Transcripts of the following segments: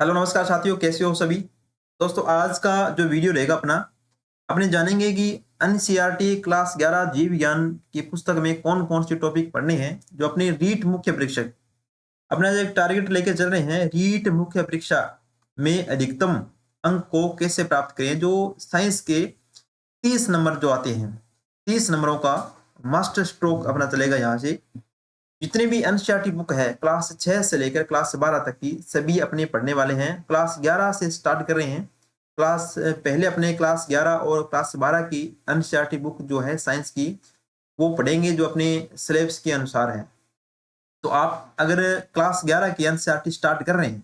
Hello नमस्कार साथियों, कैसे हो सभी। दोस्तों, आज का जो वीडियो रहेगा अपने जानेंगे कि एनसीईआरटी क्लास 11 जीव विज्ञान की पुस्तक में कौन कौन से टॉपिक पढ़ने हैं जो अपने रीट मुख्य परीक्षा अपना जो एक टारगेट लेके चल रहे हैं। रीट मुख्य परीक्षा में अधिकतम अंक को कैसे प्राप्त करें। जो साइंस के 30 नंबर जो आते हैं, 30 नंबरों का मास्टर स्ट्रोक अपना चलेगा। यहाँ से जितनी भी एनसीईआरटी बुक है क्लास 6 से लेकर क्लास 12 तक की सभी अपने पढ़ने वाले हैं। क्लास 11 से स्टार्ट कर रहे हैं। पहले अपने क्लास 11 और क्लास 12 की एनसीईआरटी बुक जो है साइंस की, वो पढ़ेंगे जो अपने सिलेबस के अनुसार है। तो आप अगर क्लास 11 की एनसीईआरटी स्टार्ट कर रहे हैं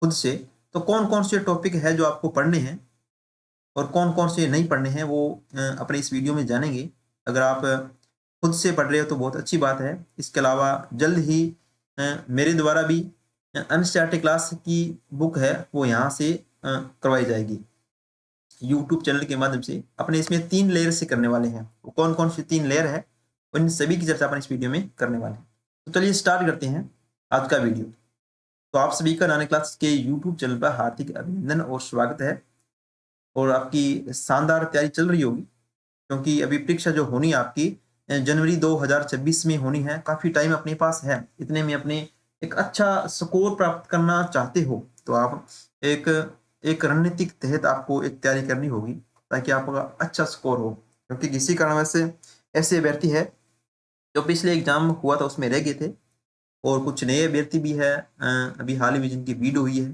खुद से, तो कौन कौन से टॉपिक है जो आपको पढ़ने हैं और कौन कौन से नहीं पढ़ने हैं, वो अपने इस वीडियो में जानेंगे। अगर आप खुद से पढ़ रहे हो तो बहुत अच्छी बात है। इसके अलावा जल्द ही मेरे द्वारा भी एनसीईआरटी क्लास की बुक है वो यहाँ से करवाई जाएगी यूट्यूब चैनल के माध्यम से। अपने इसमें 3 लेयर से करने वाले हैं। वो कौन कौन सी 3 लेयर है, उन सभी की चर्चा अपन इस वीडियो में करने वाले हैं। तो चलिए स्टार्ट करते हैं आज का वीडियो। तो आप सभी का नानी क्लास के यूट्यूब चैनल पर हार्दिक अभिनंदन और स्वागत है। और आपकी शानदार तैयारी चल रही होगी, क्योंकि अभी परीक्षा जो होनी है आपकी जनवरी 2026 में होनी है। काफी टाइम अपने पास है। इतने में अपने एक अच्छा स्कोर प्राप्त करना चाहते हो तो आप एक एक रणनीतिक तहत आपको एक तैयारी करनी होगी, ताकि आपका अच्छा स्कोर हो। क्योंकि किसी कारण वैसे ऐसे अभ्यर्थी है जो पिछले एग्जाम हुआ था उसमें रह गए थे, और कुछ नए अभ्यर्थी भी है अभी हाल ही में जिनकी बीड हुई है,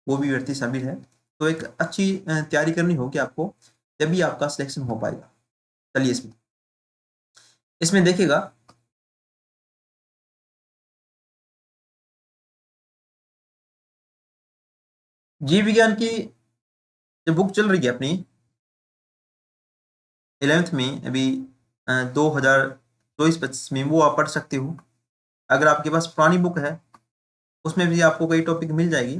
वो भी अभ्यर्थी शामिल है। तो एक अच्छी तैयारी करनी होगी आपको, तभी आपका सिलेक्शन हो पाएगा। चलिए इसमें इसमें देखिएगा, जीव विज्ञान की जो बुक चल रही है अपनी 11th में अभी 2024-25 में, वो आप पढ़ सकते हो। अगर आपके पास पुरानी बुक है उसमें भी आपको कई टॉपिक मिल जाएगी।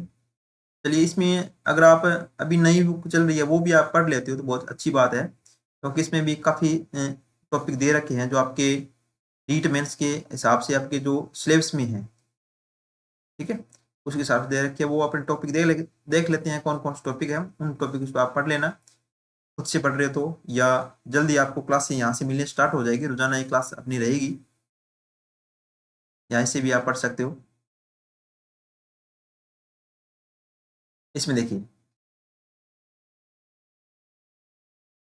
चलिए इसमें अगर आप अभी नई बुक चल रही है वो भी आप पढ़ लेते हो तो बहुत अच्छी बात है, क्योंकि इसमें भी काफ़ी टॉपिक दे रखे हैं जो आपके रीट मेंस के हिसाब से आपके जो सिलेबस में है, ठीक है, उसके हिसाब से दे रखे हैं। वो अपने टॉपिक देख लेते हैं कौन कौन से टॉपिक है। उन टॉपिक को आप पढ़ लेना खुद से पढ़ रहे हो तो, या जल्दी आपको क्लास यहाँ से मिलने स्टार्ट हो जाएगी। रोजाना एक क्लास अपनी रहेगी, यहाँ से भी आप पढ़ सकते हो। इसमें देखिए,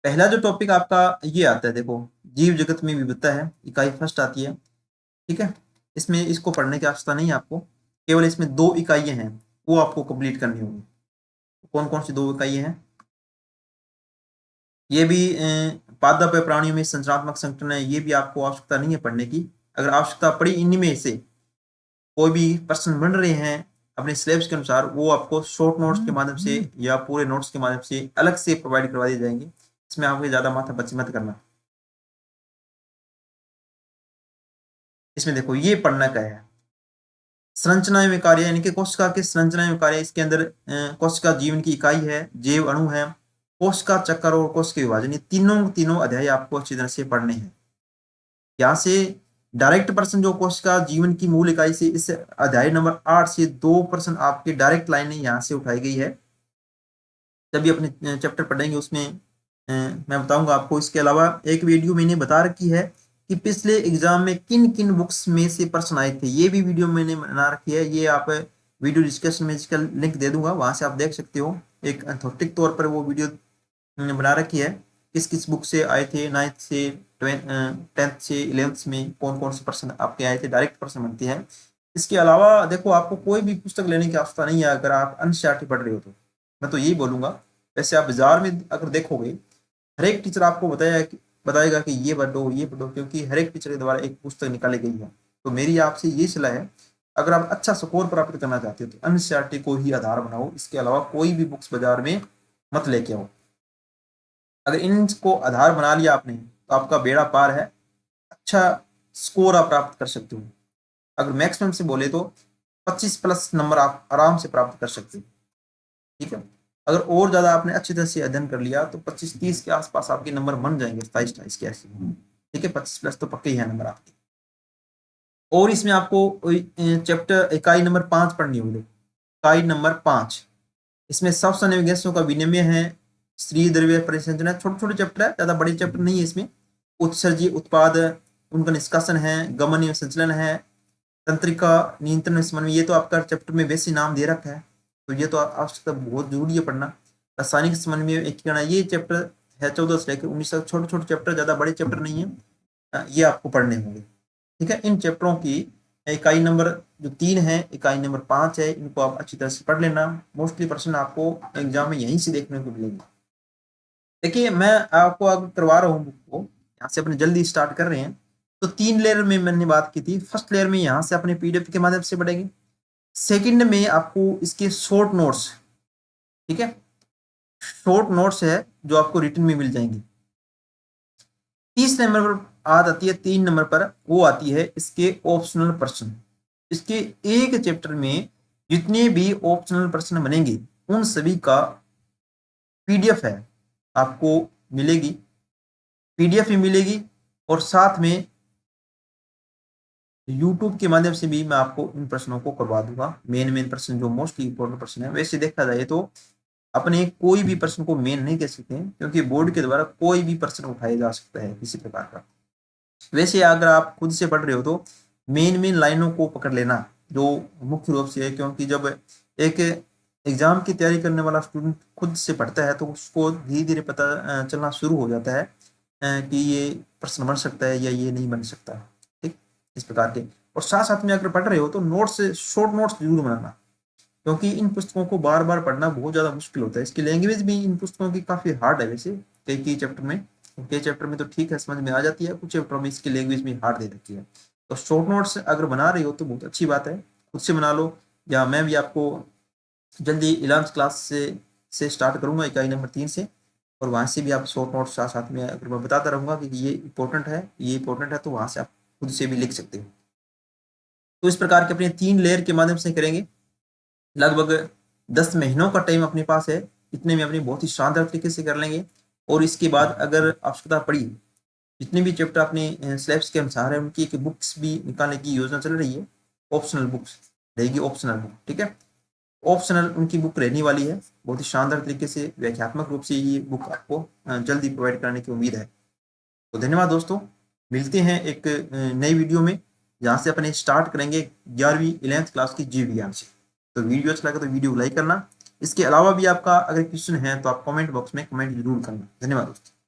पहला जो टॉपिक आपका ये आता है, देखो, जीव जगत में विविधता है, इकाई फर्स्ट आती है, ठीक है। इसमें इसको पढ़ने की आवश्यकता नहीं है आपको, केवल इसमें 2 इकाइयां हैं वो आपको कंप्लीट करनी होगी। कौन कौन सी 2 इकाइयां हैं, ये भी पादप प्राणियों में संरचनात्मक संगठन है, ये भी आपको आवश्यकता नहीं है पढ़ने की। अगर आवश्यकता पड़ी इनमें से कोई भी प्रश्न बन रहे हैं अपने सिलेबस के अनुसार, वो आपको शॉर्ट नोट्स के माध्यम से या पूरे नोट्स के माध्यम से अलग से प्रोवाइड करवा दिए जाएंगे। इसमें आपको ज्यादा माथा पच्ची मत करना। इसमें देखो ये पढ़ना क्या है, संरचना एवं कार्य, यानी कि कोशिका के संरचना एवं कार्य। इसके अंदर कोशिका जीवन की इकाई है, जैव अणु है, कोशिका चक्र और कोशिका विभाजन, ये तीनों अध्याय आपको अच्छी तरह से पढ़ने हैं। यहाँ से डायरेक्ट प्रश्न जो कोशिका जीवन की मूल इकाई से, इस अध्याय नंबर 8 से 2 प्रश्न आपके डायरेक्ट लाइन यहाँ से उठाई गई है। जब भी अपने चैप्टर पढ़ेंगे उसमें मैं बताऊंगा आपको। इसके अलावा एक वीडियो मैंने बता रखी है कि पिछले एग्जाम में किन किन बुक्स में से प्रश्न आए थे, ये भी वीडियो मैंने बना रखी है। ये आप वीडियो डिस्कशन में इसका लिंक दे दूंगा, वहां से आप देख सकते हो। एक अथॉरिटिक तौर पर वो वीडियो बना रखी है, किस किस बुक से आए थे, 9th से 10th से 11th में कौन कौन से प्रश्न आपके आए थे, डायरेक्ट प्रश्न बनते हैं। इसके अलावा देखो, आपको कोई भी पुस्तक लेने की आवश्यकता नहीं है अगर आप एनसीईआरटी पढ़ रहे हो तो। मैं तो यही बोलूंगा। वैसे आप बाजार में अगर देखोगे, हर एक टीचर आपको बताएगा कि ये पढ़ो, क्योंकि हर एक टीचर के द्वारा एक पुस्तक निकाली गई है। तो मेरी आपसे ये सलाह है, अगर आप अच्छा स्कोर प्राप्त करना चाहते हो तो एनसीईआरटी को ही आधार बनाओ। इसके अलावा कोई भी बुक्स बाजार में मत लेके आओ। अगर इनको आधार बना लिया आपने तो आपका बेड़ा पार है, अच्छा स्कोर आप प्राप्त कर सकते हो। अगर मैक्सिमम से बोले तो 25 प्लस नंबर आप आराम से प्राप्त कर सकते हो, ठीक है। अगर और ज्यादा आपने अच्छी तरह से अध्ययन कर लिया तो 25-30 के आसपास आपके नंबर बन जाएंगे, 27-28 के ऐसे, ठीक है। 25 प्लस तो पक्के ही है नंबर आपके। और इसमें आपको चैप्टर इकाई नंबर 5 पढ़नी होगी। इकाई नंबर 5। इसमें सब गैसों का विनिमय है, स्त्री द्रव्य परिसंचना, छोटे छोटे चैप्टर है, ज्यादा बड़े चैप्टर नहीं है इसमें। उत्सर्जी उत्पाद, उनका निष्कासन है, गमन एवं संचलन है, तंत्रिका नियंत्रण समन्वय, ये तो आपका चैप्टर में वैसे नाम दे रखा है, तो ये तो आवश्यकता बहुत जरूरी है पढ़ना। रासायनिक समन्वय एकीकरण, ये चैप्टर है 14 से लेकर 19 तक, छोटे छोटे चैप्टर, ज्यादा बड़े चैप्टर नहीं है, ये आपको पढ़ने होंगे। ठीक है, इन चैप्टरों की इकाई नंबर जो 3 है, इकाई नंबर 5 है, इनको आप अच्छी तरह से पढ़ लेना। मोस्टली प्रश्न आपको एग्जाम में यहीं से देखने को मिलेंगे। देखिए, मैं आपको अब करवा रहा हूँ बुक को, यहाँ से अपने जल्दी स्टार्ट कर रहे हैं। तो 3 लेयर में मैंने बात की थी। फर्स्ट लेयर में यहाँ से अपने पीडीएफ के माध्यम से पढ़ेंगे। सेकंड में आपको इसके शॉर्ट नोट्स, ठीक है, शॉर्ट नोट्स है जो आपको रिटन में मिल जाएंगे। 30 नंबर पर आती है, 3 नंबर पर वो आती है इसके ऑप्शनल प्रश्न। इसके एक चैप्टर में जितने भी ऑप्शनल प्रश्न बनेंगे उन सभी का पीडीएफ है, आपको मिलेगी, पीडीएफ ही मिलेगी, और साथ में यूट्यूब के माध्यम से भी मैं आपको इन प्रश्नों को करवा दूंगा। मेन प्रश्न जो मोस्टली इंपॉर्टेंट प्रश्न है, वैसे देखा जाए तो अपने कोई भी प्रश्न को मेन नहीं कह सकते हैं, क्योंकि बोर्ड के द्वारा कोई भी प्रश्न उठाया जा सकता है किसी प्रकार का। वैसे अगर आप खुद से पढ़ रहे हो तो मेन लाइनों को पकड़ लेना जो मुख्य रूप से है, क्योंकि जब एक एग्जाम की तैयारी करने वाला स्टूडेंट खुद से पढ़ता है तो उसको धीरे धीरे पता चलना शुरू हो जाता है कि ये प्रश्न बन सकता है या ये नहीं बन सकता। ठीक, इस प्रकार के। और साथ साथ में अगर पढ़ रहे हो तो नोट्स, शॉर्ट नोट्स जरूर बनाना, क्योंकि इन पुस्तकों को बार बार पढ़ना बहुत ज्यादा मुश्किल होता है। इसकी लैंग्वेज भी इन पुस्तकों की काफी हार्ड है वैसे, कई चैप्टर में, कई चैप्टर में तो ठीक है समझ में आ जाती है, कुछ चैप्टर में इसकी लैंग्वेज भी हार्ड दे रखी है। तो शॉर्ट नोट्स अगर बना रही हो तो बहुत अच्छी बात है, खुद से बना लो, या मैं भी आपको जल्दी 11th क्लास से स्टार्ट करूंगा, इकाई नंबर 3 से, और वहां से भी आप शॉर्ट नोट्स साथ साथ में अगर मैं बताता रहूंगा कि ये इंपॉर्टेंट है, ये इंपॉर्टेंट है, तो वहां से आप खुद से भी लिख सकते हो। तो इस प्रकार के अपने 3 लेयर के माध्यम से करेंगे। लगभग 10 महीनों का टाइम अपने पास है, इतने में अपनी बहुत ही शानदार तरीके से कर लेंगे। और इसके बाद अगर आवश्यकता पड़ी, जितने भी चैप्टर अपने स्लैब्स के अनुसार है उनकी एक बुक्स भी निकालने की योजना चल रही है, ऑप्शनल बुक्स रहेगी, ऑप्शनल बुक, ठीक है, ऑप्शनल उनकी बुक रहने वाली है। बहुत ही शानदार तरीके से व्याख्यात्मक रूप से ये बुक आपको जल्दी प्रोवाइड करने की उम्मीद है। तो धन्यवाद दोस्तों, मिलते हैं एक नई वीडियो में, जहाँ से अपने स्टार्ट करेंगे 11वीं 11th क्लास की जीव विज्ञान से। तो वीडियो अच्छा लगा तो वीडियो को लाइक करना। इसके अलावा भी आपका अगर क्वेश्चन है तो आप कमेंट बॉक्स में कमेंट जरूर करना। धन्यवाद दोस्तों।